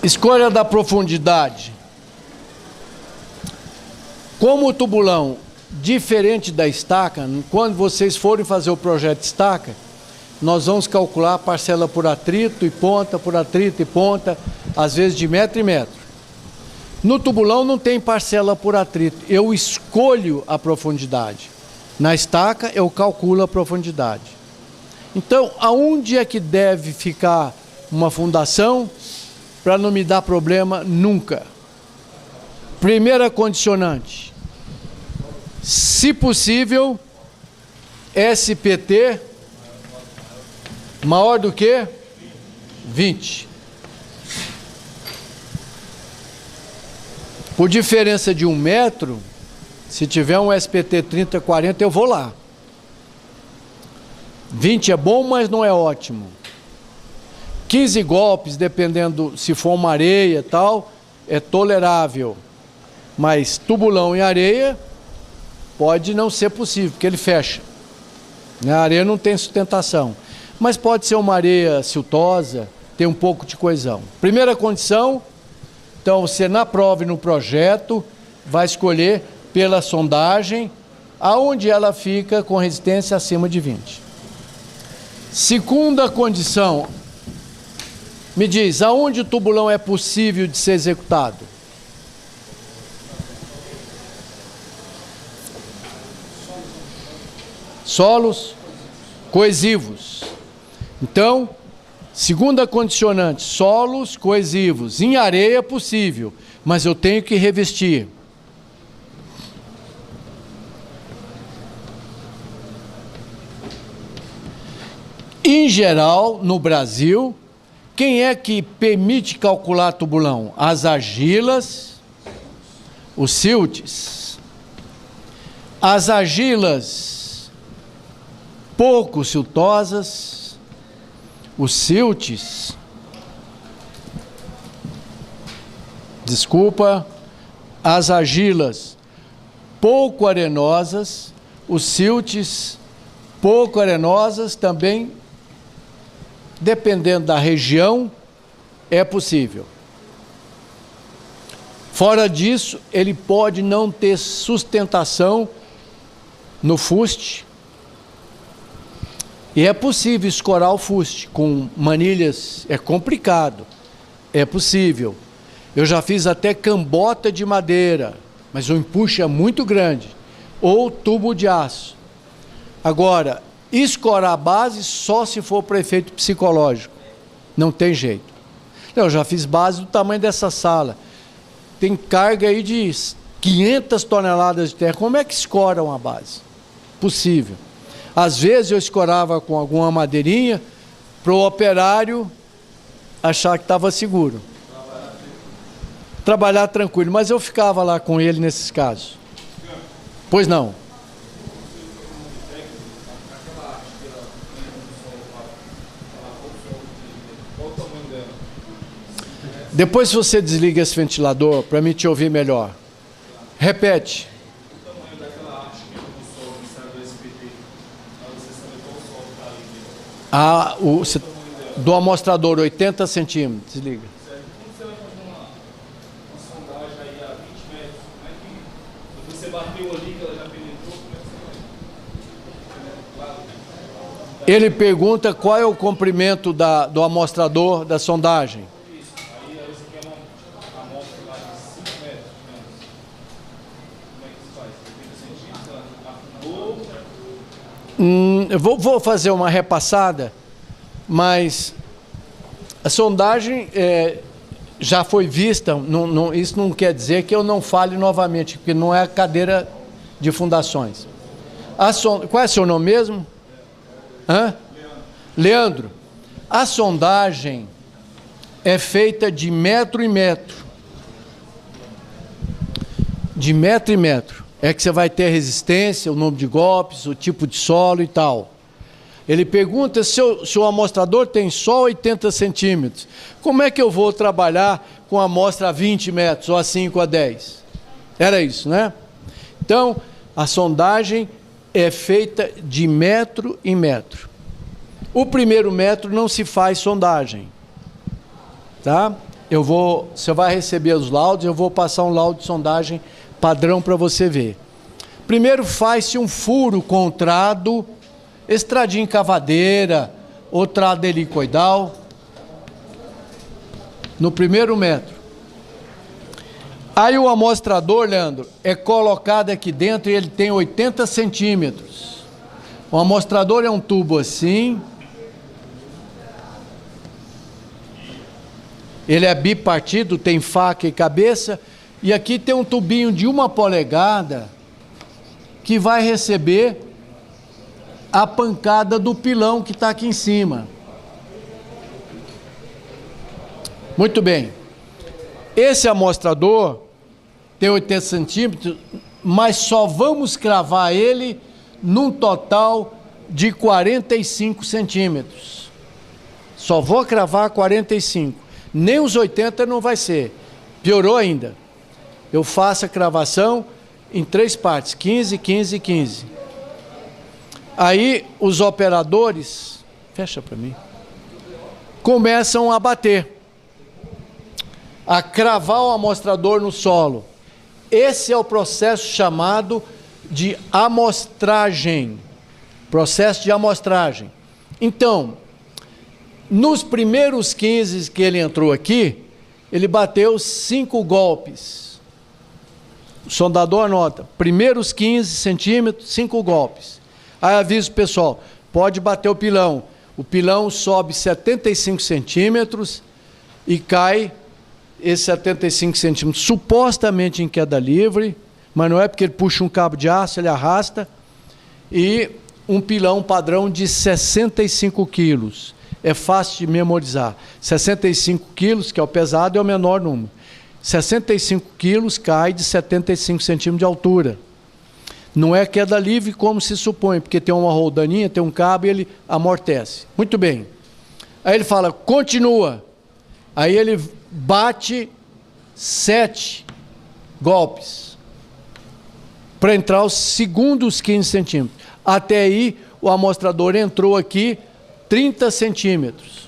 Escolha da profundidade. Como o tubulão, diferente da estaca, quando vocês forem fazer o projeto de estaca, nós vamos calcular a parcela por atrito e ponta, às vezes de metro em metro. No tubulão não tem parcela por atrito, eu escolho a profundidade. Na estaca eu calculo a profundidade. Então, aonde é que deve ficar uma fundação para não me dar problema nunca? Primeira condicionante, se possível, SPT maior do que 20. Por diferença de 1 metro, se tiver um SPT 30, 40, eu vou lá. 20 é bom, mas não é ótimo. 15 golpes, dependendo se for uma areia e tal, é tolerável. Mas tubulão em areia pode não ser possível, porque ele fecha. A areia não tem sustentação. Mas pode ser uma areia siltosa, tem um pouco de coesão. Primeira condição, então você na prova e no projeto vai escolher pela sondagem aonde ela fica com resistência acima de 20. Segunda condição, me diz, aonde o tubulão é possível de ser executado? Solos coesivos. Então, segunda condicionante, solos coesivos. Em areia é possível, mas eu tenho que revestir. Em geral, no Brasil, quem é que permite calcular tubulão? As argilas, os siltes. As argilas pouco siltosas, os siltes, as argilas pouco arenosas, os siltes pouco arenosas também, dependendo da região, é possível. Fora disso, ele pode não ter sustentação no fuste E é possível escorar o fuste com manilhas, é complicado, é possível. Eu já fiz até cambota de madeira, mas o empuxo é muito grande, ou tubo de aço. Agora, escorar a base só se for para efeito psicológico, não tem jeito. Eu já fiz base do tamanho dessa sala, tem carga aí de 500 toneladas de terra, como é que escora uma base? Possível. Às vezes eu escorava com alguma madeirinha para o operário achar que estava seguro. Trabalhar tranquilo, mas eu ficava lá com ele nesses casos. Pois não. Depois você desliga esse ventilador para mim te ouvir melhor. Repete. Do amostrador, 80 centímetros. Desliga. Ele pergunta qual é o comprimento do amostrador da sondagem. Eu vou fazer uma repassada, mas a sondagem já foi vista, isso não quer dizer que eu não fale novamente, porque não é a cadeira de fundações. Qual é seu nome mesmo? Leandro. A sondagem é feita de metro em metro. De metro em metro. É que você vai ter a resistência, o número de golpes, o tipo de solo e tal. Ele pergunta se o amostrador tem só 80 centímetros. Como é que eu vou trabalhar com a amostra a 20 metros, ou a 5 a 10? Era isso, né? Então, a sondagem é feita de metro em metro. O primeiro metro não se faz sondagem. Tá? Você vai receber os laudos, eu vou passar um laudo de sondagem padrão para você ver. Primeiro faz-se um furo com o trado, estradinho cavadeira, ou trado helicoidal, no primeiro metro. Aí o amostrador, Leandro, é colocado aqui dentro e ele tem 80 centímetros. O amostrador é um tubo assim. Ele é bipartido, tem faca e cabeça. E aqui tem um tubinho de 1 polegada que vai receber a pancada do pilão que está aqui em cima. Muito bem. Esse amostrador tem 80 centímetros, mas só vamos cravar ele num total de 45 centímetros. Só vou cravar 45. Nem os 80 não vai ser. Piorou ainda. Eu faço a cravação em 3 partes, 15, 15 e 15. Aí os operadores, fecha para mim, começam a bater, a cravar o amostrador no solo. Esse é o processo chamado de amostragem. Processo de amostragem. Então, nos primeiros 15 que ele entrou aqui, ele bateu 5 golpes. O sondador anota, primeiros 15 centímetros, 5 golpes. Aí aviso o pessoal, pode bater o pilão. O pilão sobe 75 centímetros e cai esses 75 centímetros, supostamente em queda livre, mas não é porque ele puxa um cabo de aço, ele arrasta, e um pilão padrão de 65 quilos. É fácil de memorizar. 65 quilos, que é o pesado, é o menor número. 65 quilos cai de 75 centímetros de altura. Não é queda livre como se supõe, porque tem uma roldaninha, tem um cabo e ele amortece. Muito bem. Aí ele fala, continua. Aí ele bate 7 golpes para entrar os segundos 15 centímetros. Até aí, o amostrador entrou aqui 30 centímetros.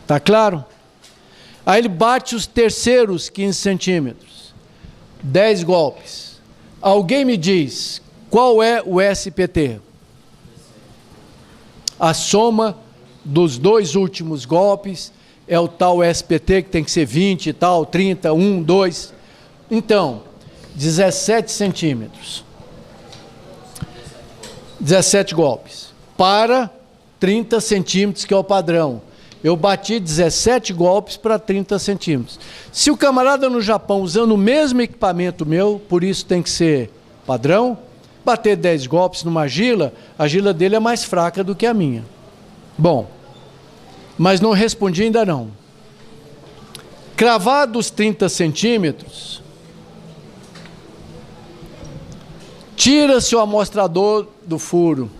Tá claro? Aí ele bate os terceiros 15 centímetros. 10 golpes. Alguém me diz, qual é o SPT? A soma dos 2 últimos golpes é o tal SPT, que tem que ser 20 e tal, 30, 1, 2. Então, 17 centímetros. 17 golpes. Para 30 centímetros, que é o padrão. Eu bati 17 golpes para 30 centímetros. Se o camarada no Japão, usando o mesmo equipamento meu, por isso tem que ser padrão, bater 10 golpes numa argila, a argila dele é mais fraca do que a minha. Bom, mas não respondi ainda não. Cravados 30 centímetros, tira-se o amostrador do furo,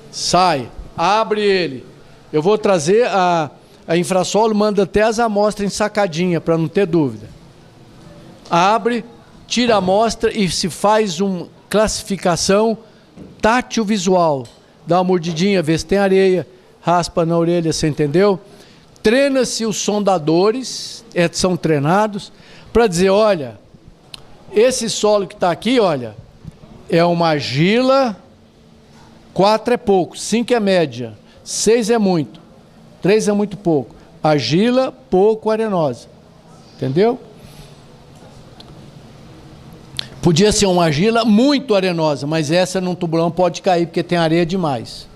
sai, abre ele. Eu vou trazer a Infrasolo, manda até as amostras ensacadinha, para não ter dúvida. Abre, tira a amostra e se faz uma classificação tátil visual. Dá uma mordidinha, vê se tem areia, raspa na orelha, você entendeu? Treina-se os sondadores, são treinados, para dizer, olha, esse solo que está aqui, olha, é uma argila, 4 é pouco, 5 é média, 6 é muito, 3 é muito pouco. Argila, pouco arenosa. Entendeu? Podia ser uma argila muito arenosa, mas essa num tubulão pode cair, porque tem areia demais.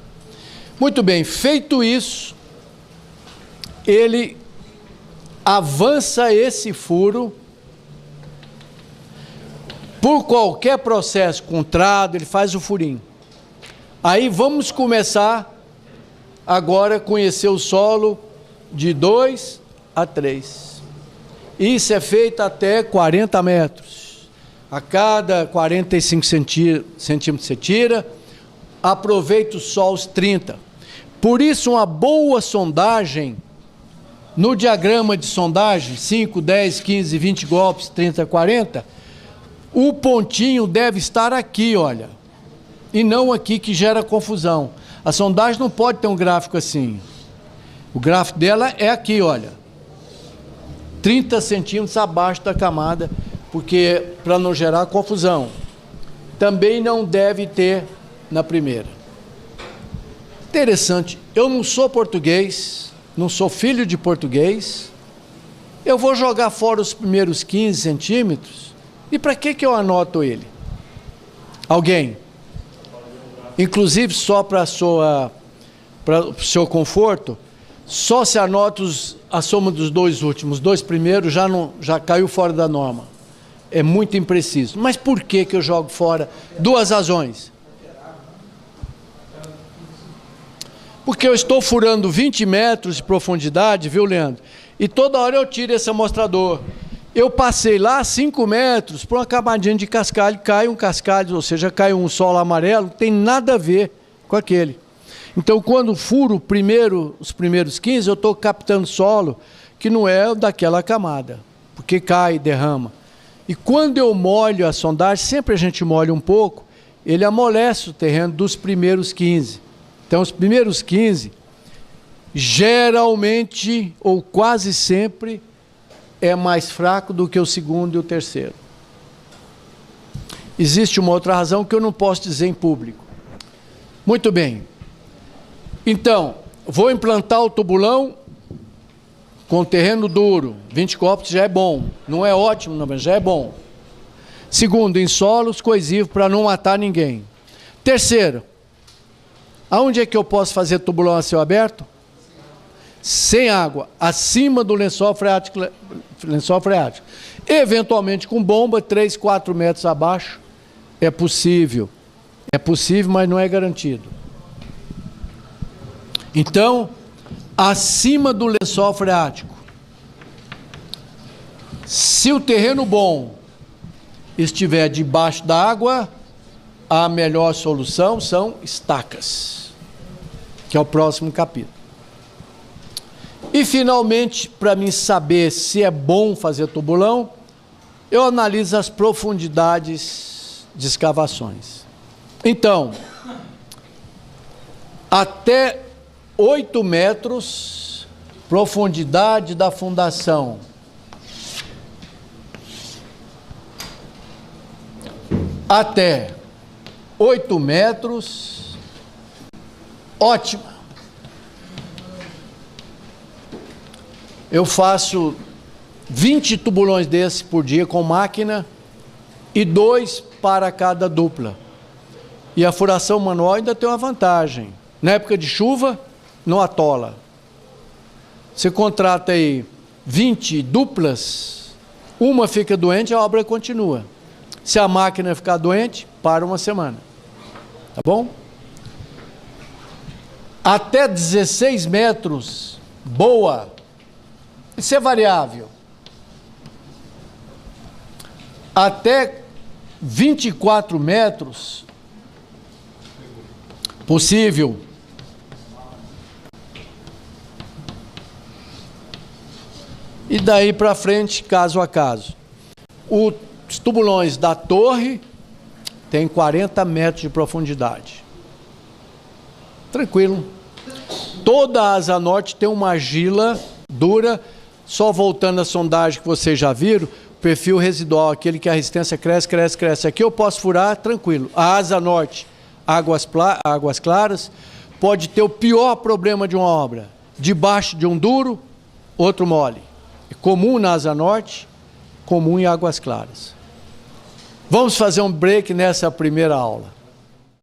Muito bem, feito isso, ele avança esse furo por qualquer processo, com trado, ele faz o furinho. Aí vamos começar agora conhecer o solo de 2 a 3. Isso é feito até 40 metros. A cada 45 centímetros você tira, aproveita os solos 30. Por isso, uma boa sondagem, no diagrama de sondagem, 5, 10, 15, 20 golpes, 30, 40, o pontinho deve estar aqui, olha, e não aqui, que gera confusão. A sondagem não pode ter um gráfico assim. O gráfico dela é aqui, olha. 30 centímetros abaixo da camada, porque para não gerar confusão. Também não deve ter na primeira. Interessante, eu não sou português, não sou filho de português, eu vou jogar fora os primeiros 15 centímetros, e para que eu anoto ele? Alguém? Inclusive, só para o seu conforto, só se anota a soma dos 2 últimos, 2 primeiros já caiu fora da norma. É muito impreciso. Mas por que eu jogo fora? 2 razões. Porque eu estou furando 20 metros de profundidade, viu, Leandro? E toda hora eu tiro esse amostrador. Eu passei lá 5 metros para uma camadinha de cascalho, cai um cascalho, ou seja, cai um solo amarelo, não tem nada a ver com aquele. Então, quando furo os primeiros 15, eu estou captando solo que não é daquela camada, porque cai, derrama. E quando eu molho a sondagem, sempre a gente molha um pouco, ele amolece o terreno dos primeiros 15. Então, os primeiros 15, geralmente, ou quase sempre, é mais fraco do que o segundo e o terceiro. Existe uma outra razão que eu não posso dizer em público. Muito bem. Então, vou implantar o tubulão com terreno duro. 20 copos já é bom. Não é ótimo, não, mas já é bom. Segundo, em solos coesivos para não matar ninguém. Terceiro, aonde é que eu posso fazer tubulão a céu aberto? Sem água, acima do lençol freático. Eventualmente com bomba, 3, 4 metros abaixo, é possível. É possível, mas não é garantido. Então, acima do lençol freático, se o terreno bom estiver debaixo da água, a melhor solução são estacas, que é o próximo capítulo. E, finalmente, para mim saber se é bom fazer tubulão, eu analiso as profundidades de escavações. Então, até 8 metros, profundidade da fundação. Até 8 metros, ótima. Eu faço 20 tubulões desses por dia com máquina e 2 para cada dupla. E a furação manual ainda tem uma vantagem. Na época de chuva, não atola. Você contrata aí 20 duplas, uma fica doente, a obra continua. Se a máquina ficar doente, para uma semana. Tá bom? Até 16 metros, boa. Isso é variável. Até 24 metros, possível. E daí para frente, caso a caso. Os tubulões da torre têm 40 metros de profundidade. Tranquilo. Toda a asa norte tem uma argila dura. Só voltando à sondagem que vocês já viram, o perfil residual, aquele que a resistência cresce, cresce, cresce. Aqui eu posso furar tranquilo. A asa norte, águas claras, pode ter o pior problema de uma obra. Debaixo de um duro, outro mole. É comum na asa norte, comum em águas claras. Vamos fazer um break nessa primeira aula.